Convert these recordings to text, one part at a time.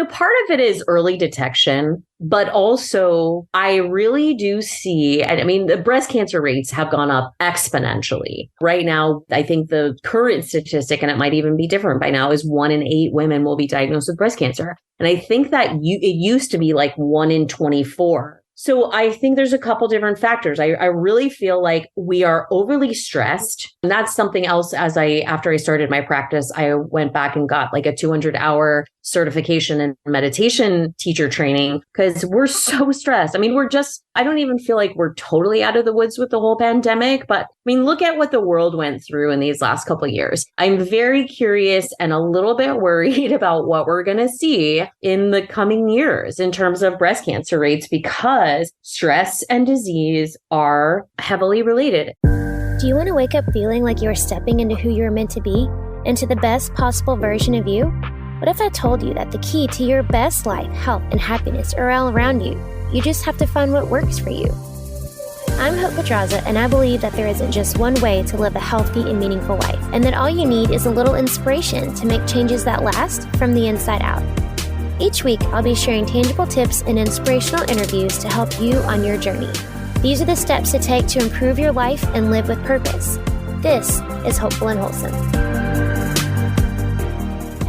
Part of it is early detection, but also I really do see, I mean, the breast cancer rates have gone up exponentially. Right now, I think the current statistic, and it might even be different by now, is 1 in 8 women will be diagnosed with breast cancer. And I think that it used to be like 1 in 24. So I think there's a couple different factors. I really feel like we are overly stressed. And that's something else after I started my practice, I went back and got like a 200-hour certification in meditation teacher training because we're so stressed. I mean, I don't even feel like we're totally out of the woods with the whole pandemic, but I mean, look at what the world went through in these last couple of years. I'm very curious and a little bit worried about what we're going to see in the coming years in terms of breast cancer rates because stress and disease are heavily related. Do you want to wake up feeling like you're stepping into who you're meant to be, into the best possible version of you? What if I told you that the key to your best life, health, and happiness are all around you? You just have to find what works for you. I'm Hope Pedraza, and I believe that there isn't just one way to live a healthy and meaningful life, and that all you need is a little inspiration to make changes that last from the inside out. Each week, I'll be sharing tangible tips and inspirational interviews to help you on your journey. These are the steps to take to improve your life and live with purpose. This is Hopeful and Wholesome.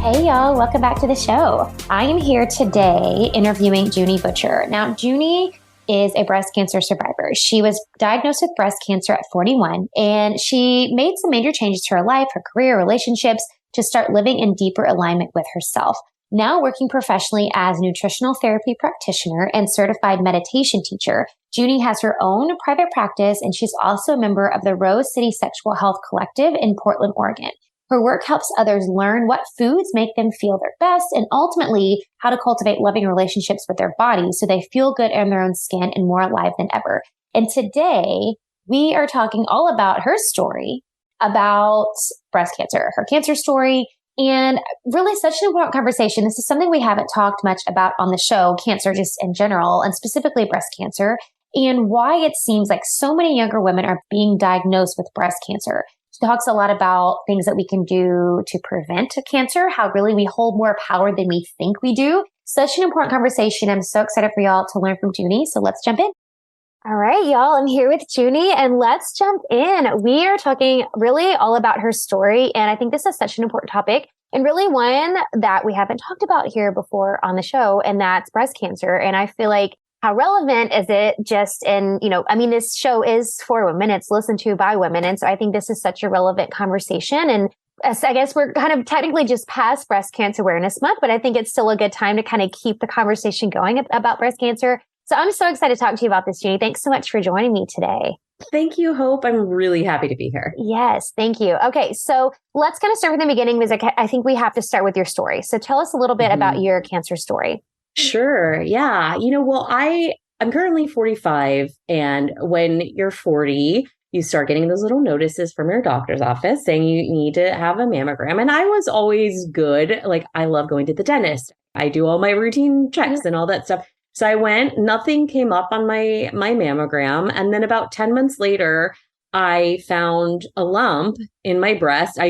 Hey y'all, welcome back to the show. I am here today interviewing Juni Bucher. Now, Juni is a breast cancer survivor. She was diagnosed with breast cancer at 41, and she made some major changes to her life, her career, relationships, to start living in deeper alignment with herself. Now working professionally as a Nutritional Therapy Practitioner and certified meditation teacher, Juni has her own private practice, and she's also a member of the Rose City Sexual Health Collective in Portland, Oregon. Her work helps others learn what foods make them feel their best and ultimately how to cultivate loving relationships with their bodies so they feel good in their own skin and more alive than ever. And today we are talking all about her story about breast cancer, her cancer story, and really such an important conversation. This is something we haven't talked much about on the show, cancer just in general, and specifically breast cancer, and why it seems like so many younger women are being diagnosed with breast cancer. She talks a lot about things that we can do to prevent cancer, how really we hold more power than we think we do. Such an important conversation. I'm so excited for y'all to learn from Juni. So let's jump in. All right, y'all, I'm here with Juni, and let's jump in. We are talking really all about her story, and I think this is such an important topic, and really one that we haven't talked about here before on the show, and that's breast cancer. And I feel like, how relevant is it just in, this show is for women, it's listened to by women, and so I think this is such a relevant conversation. And I guess we're kind of technically just past Breast Cancer Awareness Month, but I think it's still a good time to kind of keep the conversation going about breast cancer. So I'm so excited to talk to you about this, Juni. Thanks so much for joining me today. Thank you, Hope. I'm really happy to be here. Yes, thank you. Okay, so let's kind of start from the beginning because I think we have to start with your story. So tell us a little bit about your cancer story. Sure. Yeah. I'm currently 45, and when you're 40, you start getting those little notices from your doctor's office saying you need to have a mammogram. And I was always good. Like, I love going to the dentist. I do all my routine checks and all that stuff. So I went, nothing came up on my mammogram. And then about 10 months later, I found a lump in my breast. I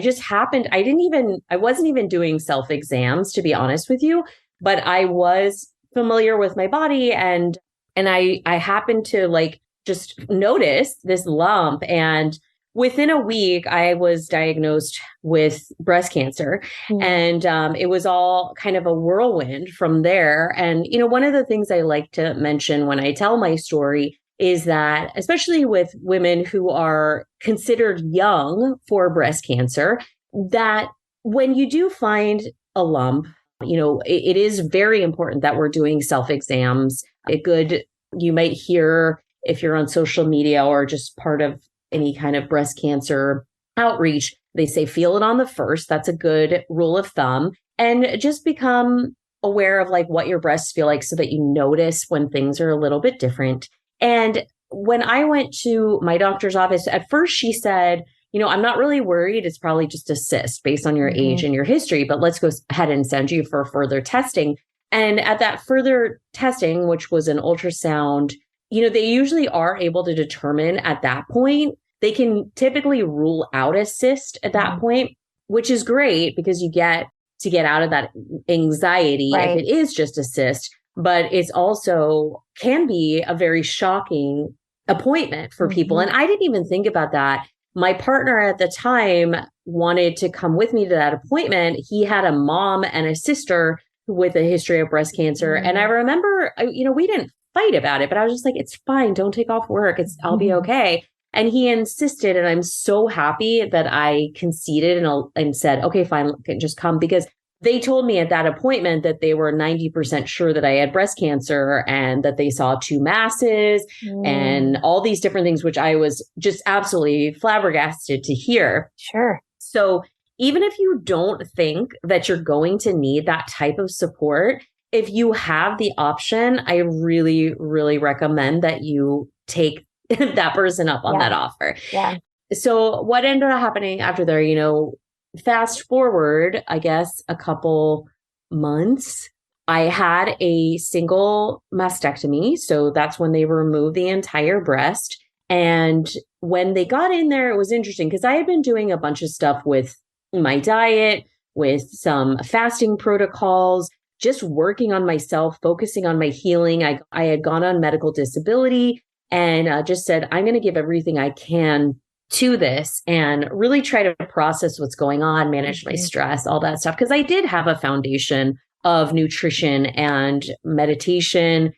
wasn't even doing self-exams, to be honest with you, but I was familiar with my body, and I happened to just notice this lump, and within a week I was diagnosed with breast cancer. And it was all kind of a whirlwind from there. And one of the things I like to mention when I tell my story is that, especially with women who are considered young for breast cancer, that when you do find a lump, it is very important that we're doing self-exams. You might hear, if you're on social media or just part of any kind of breast cancer outreach, they say, feel it on the first. That's a good rule of thumb. And just become aware of what your breasts feel like so that you notice when things are a little bit different. And when I went to my doctor's office, at first she said, I'm not really worried. It's probably just a cyst based on your age and your history, but let's go ahead and send you for further testing. And at that further testing, which was an ultrasound, they usually are able to determine at that point. They can typically rule out a cyst at that point, which is great because you get to get out of that anxiety if it is just a cyst. But it's also can be a very shocking appointment for people. And I didn't even think about that. My partner at the time wanted to come with me to that appointment. He had a mom and a sister with a history of breast cancer. And I remember, we didn't fight about it, but I was just like, it's fine. Don't take off work. I'll be okay. And he insisted. And I'm so happy that I conceded and said, okay, fine, just come, because they told me at that appointment that they were 90% sure that I had breast cancer and that they saw 2 masses and all these different things, which I was just absolutely flabbergasted to hear. Sure. So even if you don't think that you're going to need that type of support, if you have the option, I really, really recommend that you take that person up on that offer. Yeah. So what ended up happening after there, fast forward, I guess, a couple months, I had a single mastectomy. So that's when they removed the entire breast. And when they got in there, it was interesting because I had been doing a bunch of stuff with my diet, with some fasting protocols, just working on myself, focusing on my healing. I had gone on medical disability and just said, I'm going to give everything I can to this and really try to process what's going on, manage my stress, all that stuff. Because I did have a foundation of nutrition and meditation,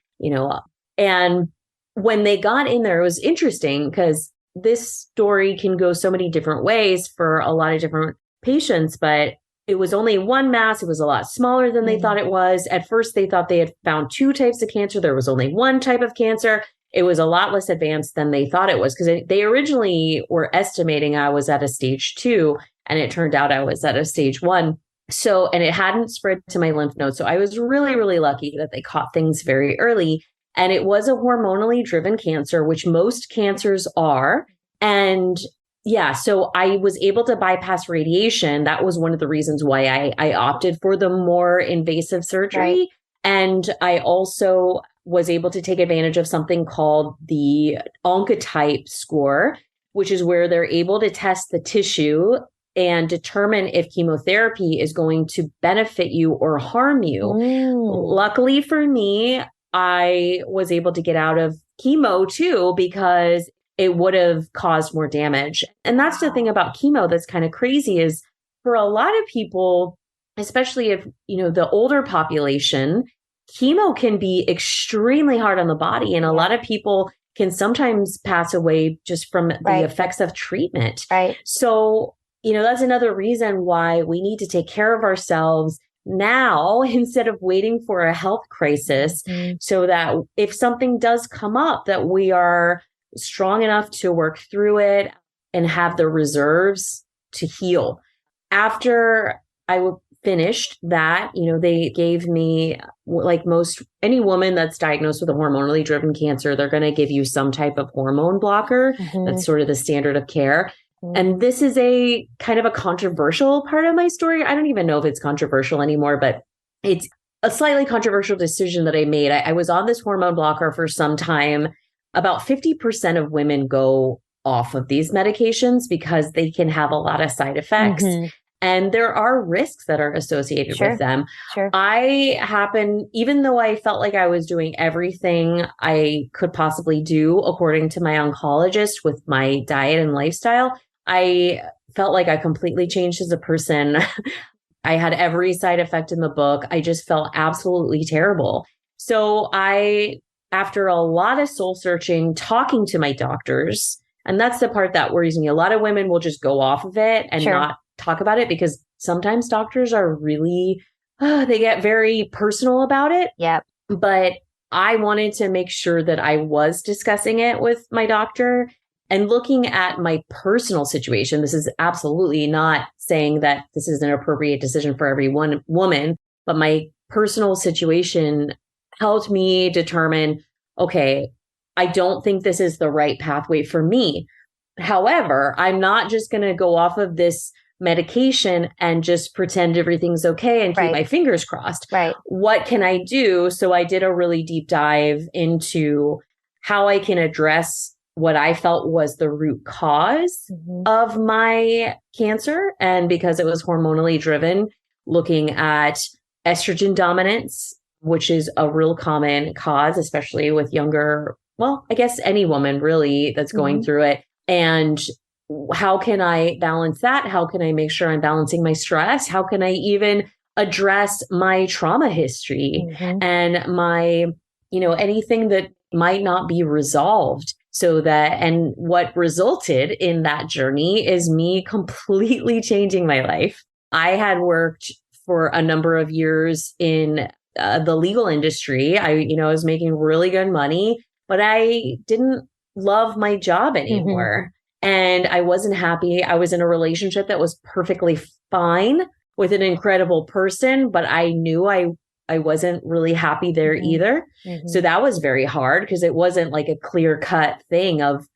and when they got in there, it was interesting because this story can go so many different ways for a lot of different patients, but it was only one mass. It was a lot smaller than they thought it was. At first, they thought they had found 2 types of cancer. There was only one type of cancer. It was a lot less advanced than they thought it was because they originally were estimating I was at a stage 2, and it turned out I was at a stage 1. So, and it hadn't spread to my lymph nodes. So I was really, really lucky that they caught things very early. And it was a hormonally driven cancer, which most cancers are. And so I was able to bypass radiation. That was one of the reasons why I opted for the more invasive surgery. Right. And I also was able to take advantage of something called the Oncotype score, which is where they're able to test the tissue and determine if chemotherapy is going to benefit you or harm you. Luckily for me, I was able to get out of chemo too, because it would have caused more damage. And that's the thing about chemo that's kind of crazy is for a lot of people, especially if, the older population, chemo can be extremely hard on the body. And a lot of people can sometimes pass away just from the effects of treatment. Right. So, that's another reason why we need to take care of ourselves now instead of waiting for a health crisis, so that if something does come up, that we are strong enough to work through it and have the reserves to heal. After I finished that, they gave me, like any woman that's diagnosed with a hormonally driven cancer, they're going to give you some type of hormone blocker. That's sort of the standard of care. And this is a kind of a controversial part of my story. I don't even know if it's controversial anymore, but it's a slightly controversial decision that I made. I was on this hormone blocker for some time. About 50% of women go off of these medications because they can have a lot of side effects. And there are risks that are associated with them. Sure. Even though I felt like I was doing everything I could possibly do according to my oncologist with my diet and lifestyle, I felt like I completely changed as a person. I had every side effect in the book. I just felt absolutely terrible. So after a lot of soul searching, talking to my doctors, and that's the part that worries me. A lot of women will just go off of it and not talk about it because sometimes doctors are really, they get very personal about it. Yep. But I wanted to make sure that I was discussing it with my doctor and looking at my personal situation. This is absolutely not saying that this is an appropriate decision for every one woman, but my personal situation helped me determine, okay, I don't think this is the right pathway for me. However, I'm not just going to go off of this medication and just pretend everything's okay and keep my fingers crossed. Right. What can I do? So I did a really deep dive into how I can address what I felt was the root cause of my cancer. And because it was hormonally driven, looking at estrogen dominance, which is a real common cause, especially with younger, well, I guess any woman really that's going through it. And how can I balance that? How can I make sure I'm balancing my stress? How can I even address my trauma history and my, anything that might not be resolved? So that, and what resulted in that journey is me completely changing my life. I had worked for a number of years in the legal industry. I was making really good money, but I didn't love my job anymore. And I wasn't happy. I was in a relationship that was perfectly fine with an incredible person, but I knew I wasn't really happy there either. So that was very hard because it wasn't like a clear cut thing of,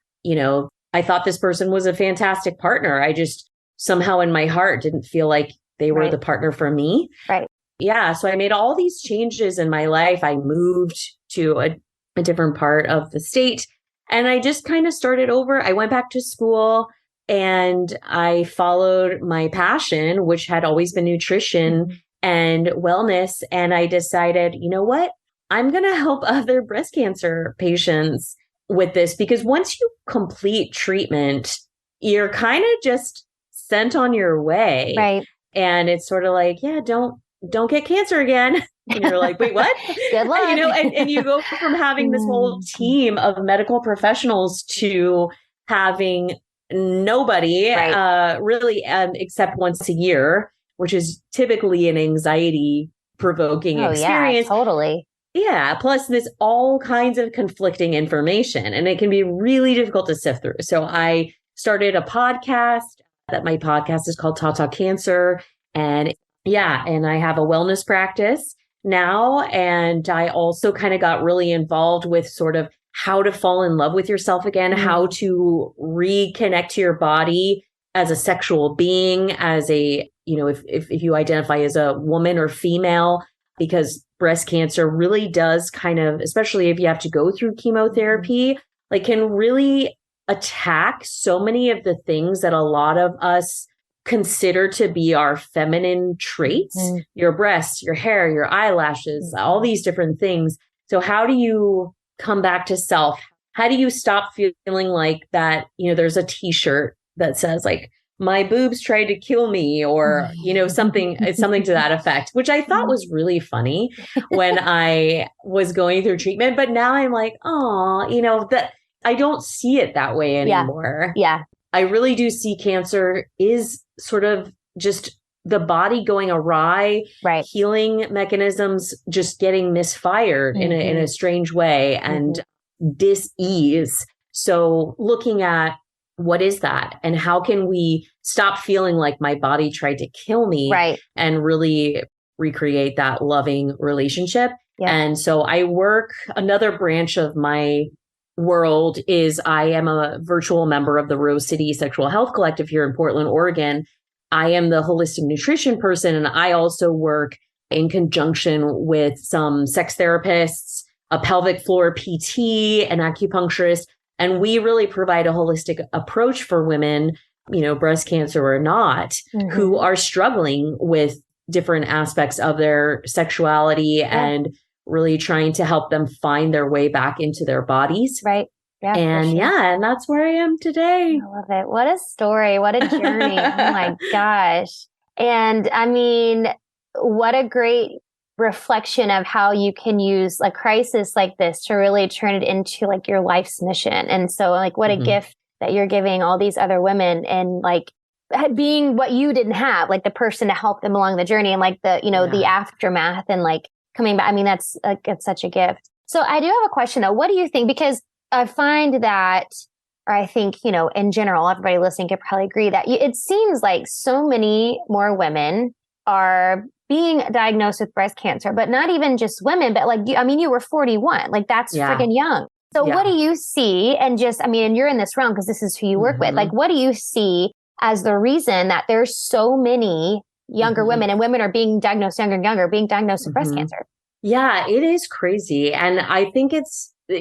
I thought this person was a fantastic partner. I just somehow in my heart didn't feel like they were the partner for me. Right. Yeah. So I made all these changes in my life. I moved to a different part of the state and I just kind of started over. I went back to school and I followed my passion, which had always been nutrition and wellness. And I decided, you know what? I'm going to help other breast cancer patients with this because once you complete treatment, you're kind of just sent on your way. Right. And it's sort of like, yeah, don't get cancer again. And you're like, wait, what? Good luck. And you go from having this whole team of medical professionals to having nobody really except once a year, which is typically an anxiety provoking experience. Yeah, totally. Yeah. Plus there's all kinds of conflicting information and it can be really difficult to sift through. So I started a podcast my podcast is called Talk Cancer. And and I have a wellness practice now. And I also kind of got really involved with sort of how to fall in love with yourself again, how to reconnect to your body as a sexual being, as a, if you identify as a woman or female, because breast cancer really does kind of, especially if you have to go through chemotherapy, like can really attack so many of the things that a lot of us consider to be our feminine traits, your breasts, your hair, your eyelashes, all these different things. So how do you come back to self? How do you stop feeling like that, there's a t-shirt that says like, my boobs tried to kill me or, something to that effect, which I thought was really funny when I was going through treatment. But now I'm like, that I don't see it that way anymore. Yeah. I really do see cancer is sort of just the body going awry, healing mechanisms just getting misfired in a strange way and dis-ease. So looking at what is that and how can we stop feeling like my body tried to kill me and really recreate that loving relationship. Yeah. And so another branch of my world is I am a virtual member of the Rose City Sexual Health Collective here in Portland, Oregon. I am the holistic nutrition person, and I also work in conjunction with some sex therapists, a pelvic floor PT, an acupuncturist, and we really provide a holistic approach for women, breast cancer or not, who are struggling with different aspects of their sexuality and really trying to help them find their way back into their bodies. Right. Yeah. And and that's where I am today. I love it. What a story. What a journey. Oh my gosh. And I mean, what a great reflection of how you can use a crisis like this to really turn it into like your life's mission. And so like, what a gift that you're giving all these other women and like being what you didn't have, like the person to help them along the journey and like the, the aftermath and like coming back. I mean, that's it's such a gift. So I do have a question though. What do you think? Because I find that, or I think, in general, everybody listening could probably agree that it seems like so many more women are being diagnosed with breast cancer, but not even just women, but like, you were 41, like that's freaking young. So what do you see? And just, and you're in this realm because this is who you work with. Like, what do you see as the reason that there's so many younger women and women are being diagnosed younger and younger, being diagnosed with breast cancer? Yeah, it is crazy. And I think it's a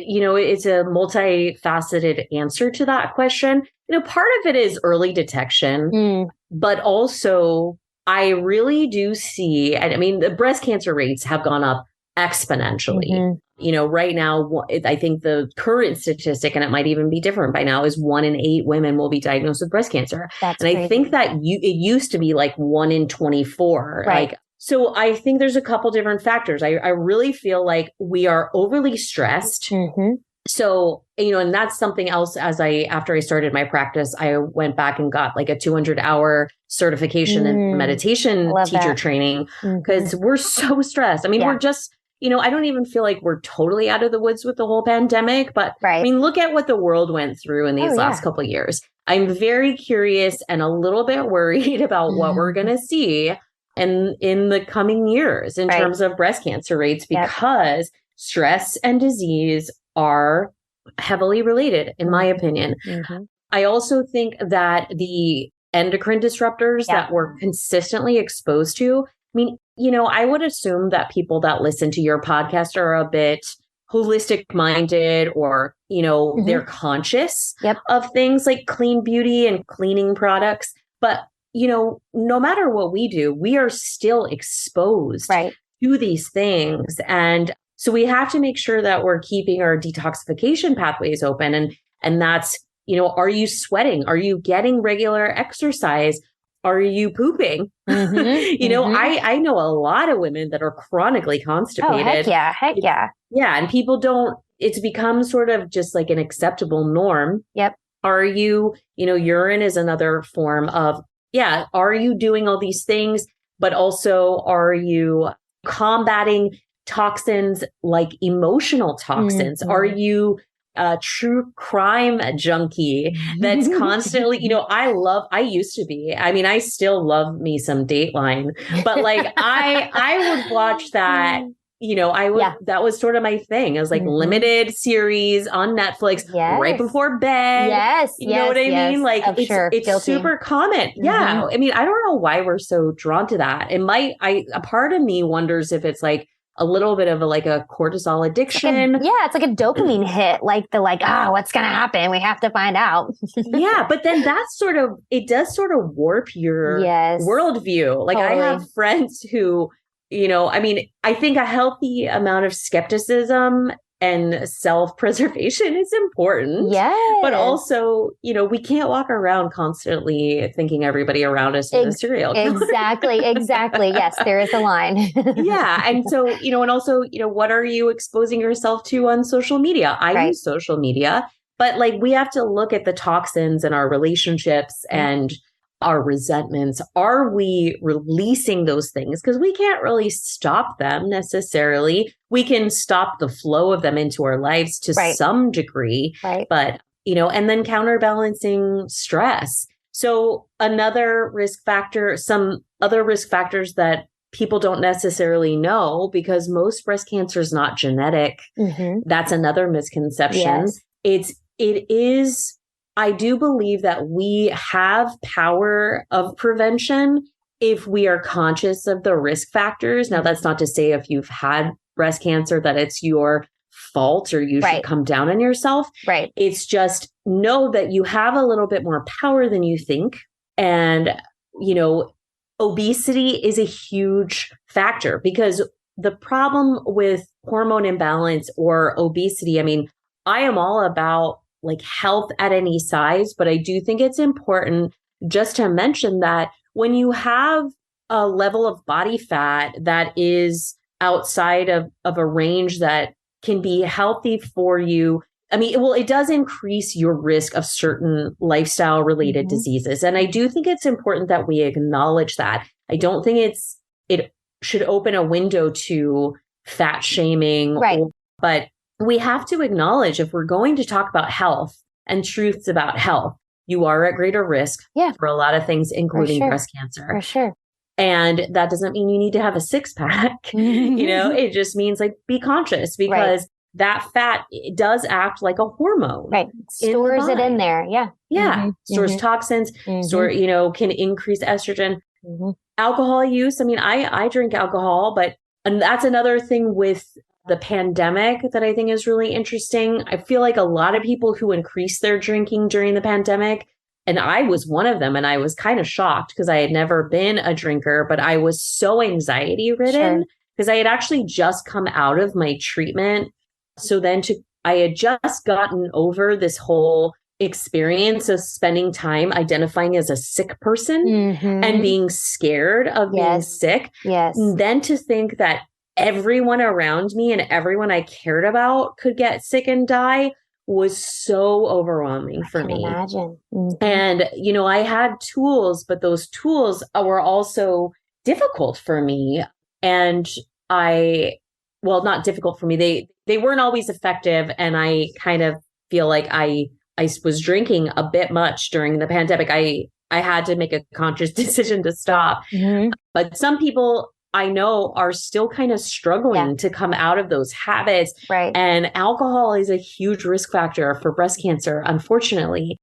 multifaceted answer to that question. Part of it is early detection, but also I really do see, and I mean, the breast cancer rates have gone up exponentially. Right now, I think the current statistic, and it might even be different by now, is 1 in 8 women will be diagnosed with breast cancer. That's and crazy. I think that it used to be like 1 in 24. Right. So I think there's a couple different factors. I really feel like we are overly stressed. So, and that's something else after I started my practice, I went back and got like a 200-hour certification in meditation teacher training because we're so stressed. I mean, we're just, I don't even feel like we're totally out of the woods with the whole pandemic, but I mean, look at what the world went through in these last couple of years. I'm very curious and a little bit worried about what we're going to see in the coming years in terms of breast cancer rates, because stress and disease are heavily related, in my opinion. I also think that the endocrine disruptors that we're consistently exposed to, I mean, I would assume that people that listen to your podcast are a bit holistic minded, or, they're conscious of things like clean beauty and cleaning products. But, no matter what we do, we are still exposed to these things. And so we have to make sure that we're keeping our detoxification pathways open. And that's, are you sweating? Are you getting regular exercise? Are you pooping? I know a lot of women that are chronically constipated. Oh, heck yeah. Yeah. And people it's become sort of just like an acceptable norm. Are you, urine is another form of, are you doing all these things, but also are you combating toxins like emotional toxins? Are you a true crime junkie that's constantly, I used to be, I mean, I still love me some Dateline, but like, I would watch that, that was sort of my thing. It was like limited series on Netflix right before bed. You know what I mean? Like it's super common. Yeah. I mean, I don't know why we're so drawn to that. A part of me wonders if it's like a little bit of a cortisol addiction. It's like a dopamine hit, what's going to happen? We have to find out. But then it does sort of warp your worldview. Like I have friends who, I mean, I think a healthy amount of skepticism and self-preservation is important. But also, we can't walk around constantly thinking everybody around us is a serial killer. Exactly. Yes, there is a line. And so, and also, what are you exposing yourself to on social media? I use social media, but we have to look at the toxins in our relationships and our resentments. Are we releasing those things? Because we can't really stop them necessarily. We can stop the flow of them into our lives to some degree, but, and then counterbalancing stress. So another risk factor, some other risk factors that people don't necessarily know, because most breast cancer is not genetic. That's another misconception. It is, I do believe that we have power of prevention if we are conscious of the risk factors. Now, that's not to say if you've had breast cancer that it's your fault or you should come down on yourself. It's just know that you have a little bit more power than you think. And, obesity is a huge factor, because the problem with hormone imbalance or obesity, I mean, I am all about health at any size, but I do think it's important just to mention that when you have a level of body fat that is outside of a range that can be healthy for you, I mean, it does increase your risk of certain lifestyle related diseases. And I do think it's important that we acknowledge that. I don't think it should open a window to fat shaming, but we have to acknowledge, if we're going to talk about health and truths about health, you are at greater risk for a lot of things, including breast cancer. For sure. And that doesn't mean you need to have a six pack. It just means be conscious, because that fat does act like a hormone. Stores it in there. Stores toxins, can increase estrogen. Alcohol use. I mean, I drink alcohol, and that's another thing with the pandemic that I think is really interesting. I feel like a lot of people who increased their drinking during the pandemic And I was one of them. And I was kind of shocked because I had never been a drinker, but I was so anxiety ridden because I had actually just come out of my treatment. So then I had just gotten over this whole experience of spending time identifying as a sick person and being scared of being sick. And then to think that everyone around me and everyone I cared about could get sick and die was so overwhelming for me. Imagine. And, I had tools, but those tools were also difficult for me. And not difficult for me. They weren't always effective. And I kind of feel like I was drinking a bit much during the pandemic. I had to make a conscious decision to stop. But some people I know are still kind of struggling to come out of those habits. Right. And alcohol is a huge risk factor for breast cancer. Unfortunately,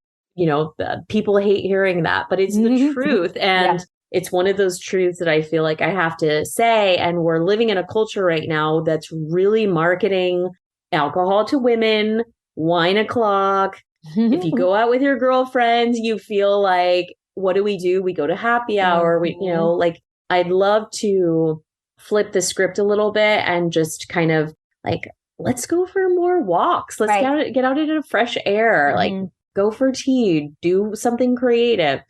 people hate hearing that, but it's the truth. And it's one of those truths that I feel like I have to say. And we're living in a culture right now that's really marketing alcohol to women, wine o'clock. If you go out with your girlfriends, you feel like, what do? We go to happy hour. I'd love to flip the script a little bit and just kind of like, let's go for more walks. Let's get out into fresh air, like go for tea, do something creative.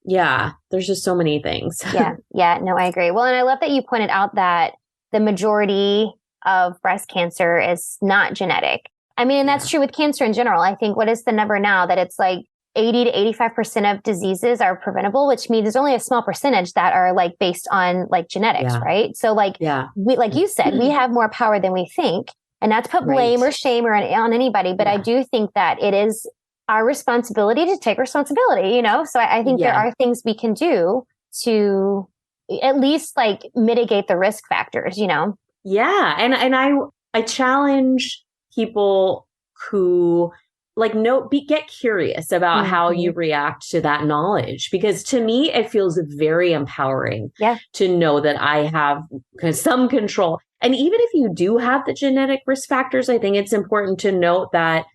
Yeah, there's just so many things. Yeah, no, I agree. Well, and I love that you pointed out that the majority of breast cancer is not genetic. I mean, and that's true with cancer in general. I think, what is the number now, that it's like 80 to 85% of diseases are preventable, which means there's only a small percentage that are like based on like genetics, right? So like, like you said, we have more power than we think, and not to put blame or shame on anybody, but I do think that it is our responsibility to take responsibility, So I think there are things we can do to at least like mitigate the risk factors, Yeah. And I challenge people who get curious about how you react to that knowledge, because to me, it feels very empowering to know that I have some control. And even if you do have the genetic risk factors, I think it's important to note that,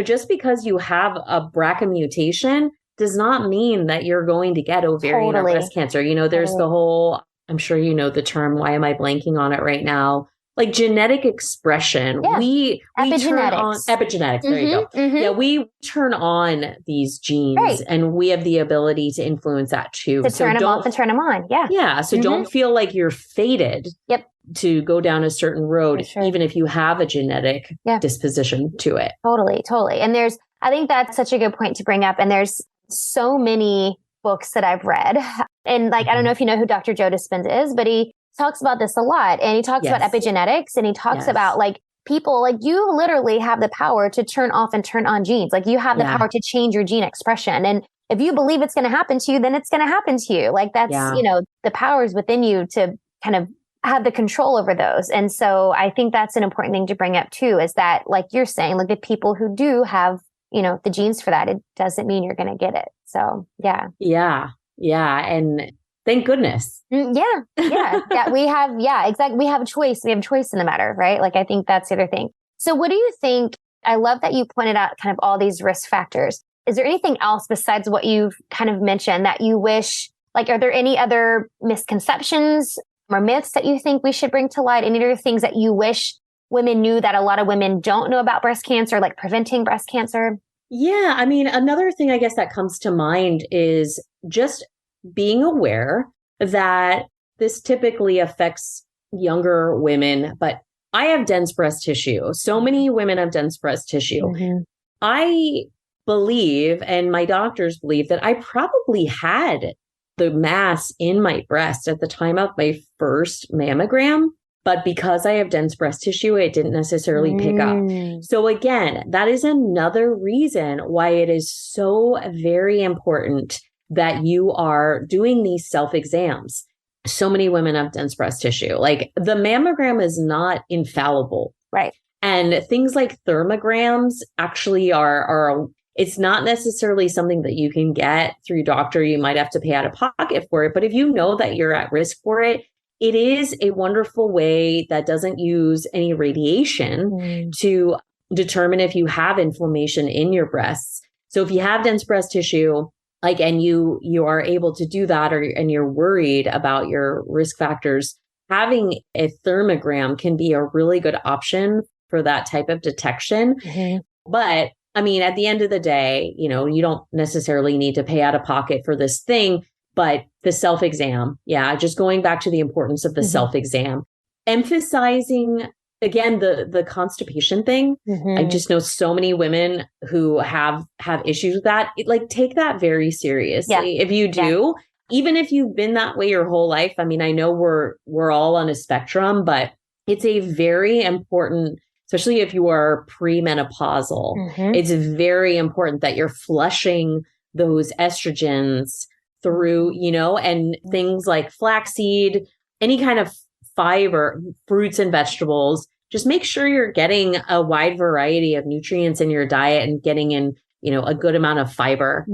just because you have a BRCA mutation does not mean that you're going to get ovarian or breast cancer. There's the whole, I'm sure you know the term, why am I blanking on it right now? Like genetic expression. We turn on epigenetics. There you go. Yeah, we turn on these genes and we have the ability to influence that too. To turn them off and turn them on. Yeah. So don't feel like you're fated to go down a certain road, even if you have a genetic disposition to it. Totally. And I think that's such a good point to bring up. And there's so many books that I've read. And I don't know if you know who Dr. Joe Dispenza is, but he talks about this a lot. And he talks about epigenetics, and he talks about people, you literally have the power to turn off and turn on genes. You have the power to change your gene expression. And if you believe it's going to happen to you, then it's going to happen to you. That's, the power is within you to kind of have the control over those. And so I think that's an important thing to bring up too, is that, like you're saying, the people who do have, the genes for that, it doesn't mean you're going to get it. So Yeah. And thank goodness. Yeah. We have, exactly. We have a choice. We have a choice in the matter, right? I think that's the other thing. So what do you think? I love that you pointed out kind of all these risk factors. Is there anything else besides what you've kind of mentioned that you wish, are there any other misconceptions or myths that you think we should bring to light? Any other things that you wish women knew that a lot of women don't know about breast cancer, like preventing breast cancer? Yeah. I mean, another thing I guess that comes to mind is just being aware that this typically affects younger women, but I have dense breast tissue. So many women have dense breast tissue. I believe, and my doctors believe, that I probably had the mass in my breast at the time of my first mammogram, but because I have dense breast tissue, it didn't necessarily pick up. So again, that is another reason why it is so very important that you are doing these self-exams. So many women have dense breast tissue. The mammogram is not infallible. Right. And things like thermograms actually are it's not necessarily something that you can get through doctor. You might have to pay out of pocket for it. But if you know that you're at risk for it, it is a wonderful way that doesn't use any radiation to determine if you have inflammation in your breasts. So if you have dense breast tissue, like, and you are able to do that, and you're worried about your risk factors, having a thermogram can be a really good option for that type of detection. But I mean, at the end of the day, you don't necessarily need to pay out of pocket for this thing, but the self-exam, just going back to the importance of the self-exam, emphasizing again the constipation thing. I just know so many women who have issues with that. Like, take that very seriously. If you do, even if you've been that way your whole life. I mean, I know we're all on a spectrum, but it's a very important, especially if you are premenopausal, it's very important that you're flushing those estrogens through, and things like flaxseed, any kind of fiber, fruits and vegetables. Just make sure you're getting a wide variety of nutrients in your diet and getting in, a good amount of fiber.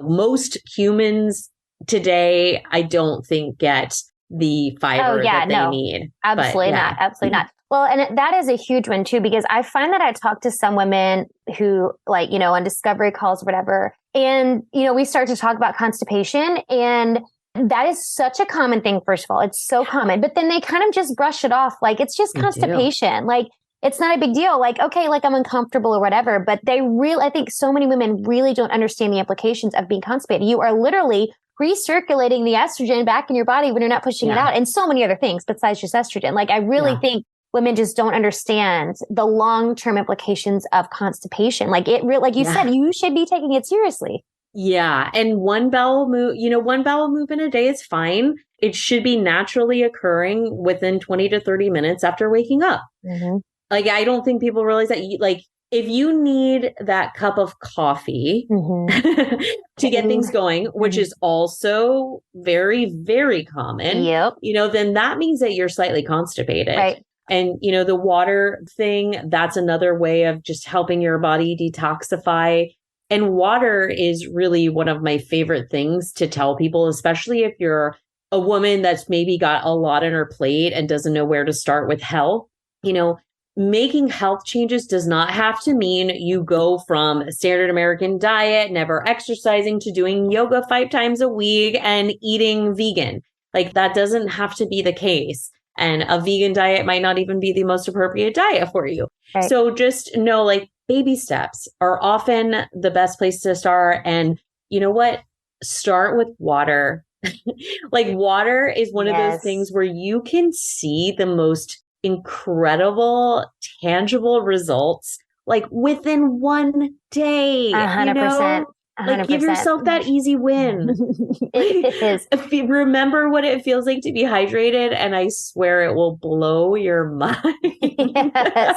Most humans today, I don't think, get the fiber that they need. Absolutely not. Absolutely not. Well, and that is a huge one too, because I find that I talk to some women who, like, on discovery calls or whatever, and, we start to talk about constipation, and that is such a common thing. First of all, it's so common, but then they kind of just brush it off. Like, it's just constipation. Like, it's not a big deal. Like, okay, like, I'm uncomfortable or whatever, but I think so many women really don't understand the implications of being constipated. You are literally recirculating the estrogen back in your body when you're not pushing it out, and so many other things besides just estrogen. Like, I really think women just don't understand the long-term implications of constipation. Like, like you said, you should be taking it seriously. Yeah. And one bowel movement a day is fine. It should be naturally occurring within 20 to 30 minutes after waking up. Like, I don't think people realize that, like, if you need that cup of coffee to get things going, which is also very, very common, then that means that you're slightly constipated. Right. And, the water thing, that's another way of just helping your body detoxify. And water is really one of my favorite things to tell people, especially if you're a woman that's maybe got a lot on her plate and doesn't know where to start with health. Making health changes does not have to mean you go from a standard American diet, never exercising, to doing yoga 5 times a week and eating vegan. Like, that doesn't have to be the case. And a vegan diet might not even be the most appropriate diet for you. Right. So just know, like, baby steps are often the best place to start. And you know what? Start with water. Like, water is one of those things where you can see the most incredible, tangible results, like, within one day. 100%. Like, give yourself that easy win. It is. If you remember what it feels like to be hydrated, and I swear it will blow your mind. Yes.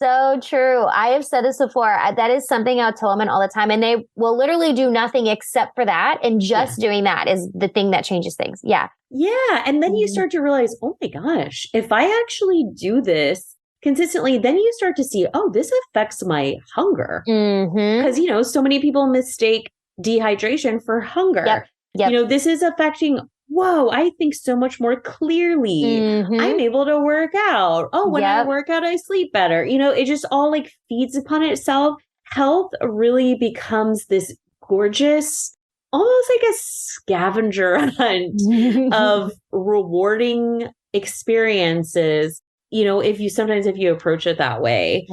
So true. I have said this before. That is something I'll tell women all the time, and they will literally do nothing except for that. And just doing that is the thing that changes things. Yeah. Yeah. And then you start to realize, oh my gosh, if I actually do this consistently, then you start to see, oh, this affects my hunger. Because, so many people mistake dehydration for hunger. Yep. This is affecting, whoa, I think so much more clearly. I'm able to work out. Oh, when I work out, I sleep better. It just all, like, feeds upon itself. Health really becomes this gorgeous, almost like a scavenger hunt of rewarding experiences. If you approach it that way.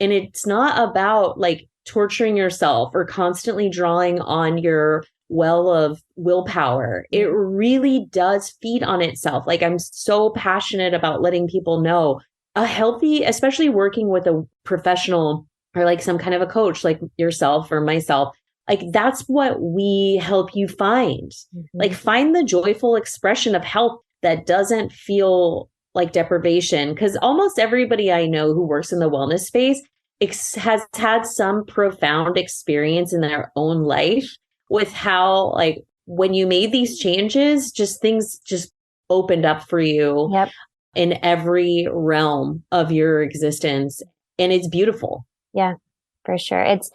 And it's not about, like, torturing yourself or constantly drawing on your well of willpower. It really does feed on itself. Like, I'm so passionate about letting people know a healthy, especially working with a professional or like some kind of a coach like yourself or myself, like, that's what we help you find. Like, find the joyful expression of health that doesn't feel like deprivation. Because almost everybody I know who works in the wellness space has had some profound experience in their own life with how, like, when you made these changes, just things just opened up for you in every realm of your existence. And it's beautiful. Yeah, for sure. It's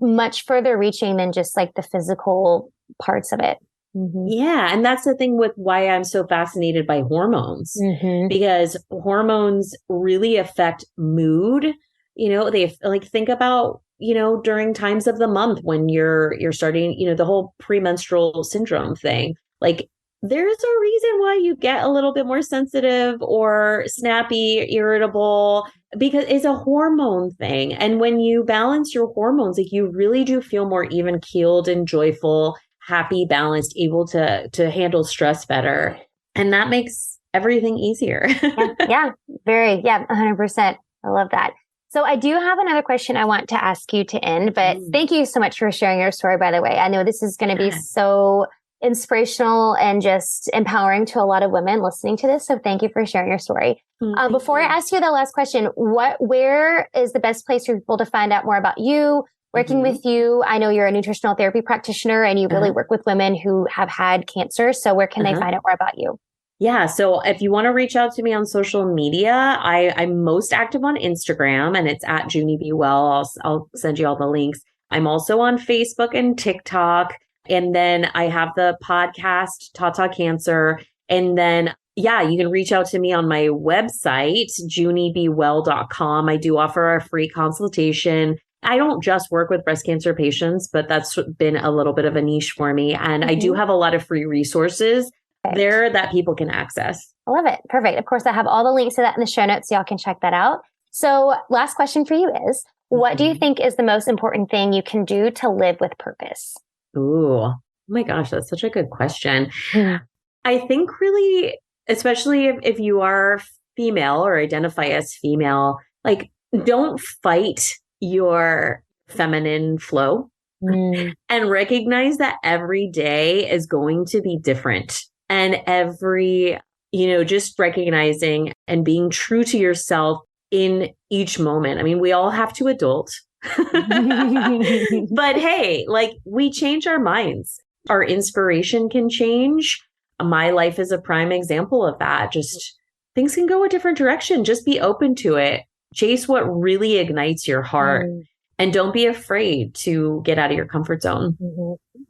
much further reaching than just, like, the physical parts of it. Yeah. And that's the thing with why I'm so fascinated by hormones, because hormones really affect mood. They, like, think about during times of the month when you're starting, the whole premenstrual syndrome thing. Like there's a reason why you get a little bit more sensitive or snappy, irritable, because it's a hormone thing. And when you balance your hormones, like you really do feel more even keeled and joyful, happy, balanced, able to handle stress better. And that makes everything easier. Yeah, 100%. I love that. So I do have another question I want to ask you to end, but thank you so much for sharing your story, by the way. I know this is going to be so inspirational and just empowering to a lot of women listening to this. So thank you for sharing your story. Before I ask you the last question, where is the best place for people to find out more about you, working with you? I know you're a nutritional therapy practitioner and you really work with women who have had cancer. So where can they find out more about you? Yeah. So if you want to reach out to me on social media, I'm most active on Instagram and it's at Juni Be Well. I'll send you all the links. I'm also on Facebook and TikTok. And then I have the podcast, Tata Cancer. And then, you can reach out to me on my website, junibewell.com. I do offer a free consultation. I don't just work with breast cancer patients, but that's been a little bit of a niche for me. And I do have a lot of free resources there that people can access. I love it. Perfect. Of course, I have all the links to that in the show notes, so y'all can check that out. So last question for you is, what do you think is the most important thing you can do to live with purpose? Ooh, oh my gosh, that's such a good question. I think really, especially if you are female or identify as female, like don't fight your feminine flow and recognize that every day is going to be different. And just recognizing and being true to yourself in each moment. I mean, we all have to adult, but hey, like we change our minds. Our inspiration can change. My life is a prime example of that. Just things can go a different direction. Just be open to it. Chase what really ignites your heart. And don't be afraid to get out of your comfort zone.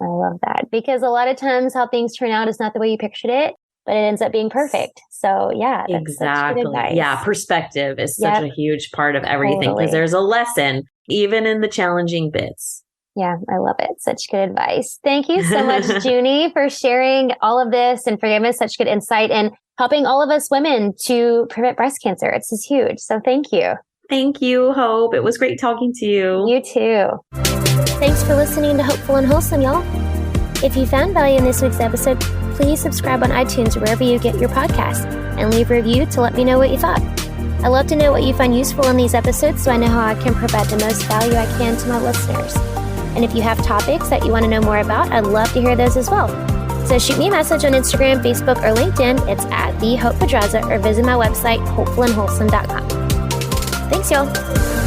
I love that, because a lot of times how things turn out is not the way you pictured it, but it ends up being perfect. So that's exactly. Such good advice. Yeah. Perspective is such a huge part of everything because there's a lesson, even in the challenging bits. Yeah, I love it. Such good advice. Thank you so much, Juni, for sharing all of this and for giving us such good insight and helping all of us women to prevent breast cancer. It's just huge. So thank you. Thank you, Hope. It was great talking to you. You too. Thanks for listening to Hopeful and Wholesome, y'all. If you found value in this week's episode, please subscribe on iTunes or wherever you get your podcasts and leave a review to let me know what you thought. I love to know what you find useful in these episodes so I know how I can provide the most value I can to my listeners. And if you have topics that you want to know more about, I'd love to hear those as well. So shoot me a message on Instagram, Facebook, or LinkedIn. It's @TheHopePedraza or visit my website, hopefulandwholesome.com. Thanks, y'all.